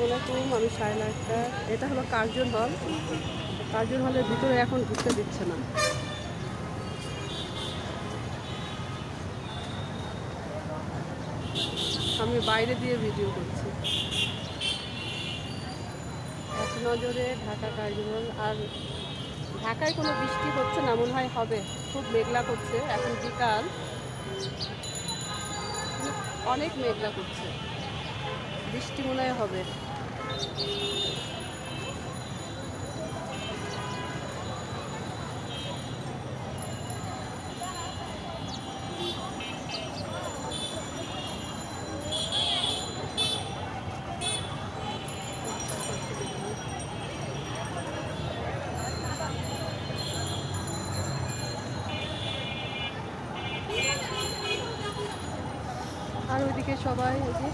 আলাইকুম, আমি শায়লা আক্তার। এটা হলো কার্জন হল। কার্জন হলের ভিতরে এখন ঢুকতে দিচ্ছে না। আমি বাইরে দিয়ে ভিডিও করছি। এক নজরে ঢাকা কার্জন হল। আর ঢাকায় কোনো বৃষ্টি হচ্ছে না, মনে হয় হবে। খুব মেঘলা করছে, এখন বিকাল, অনেক মেঘলা করছে, বৃষ্টি মনে হয় হবে। আর ওইদিকে সবাই ওই যে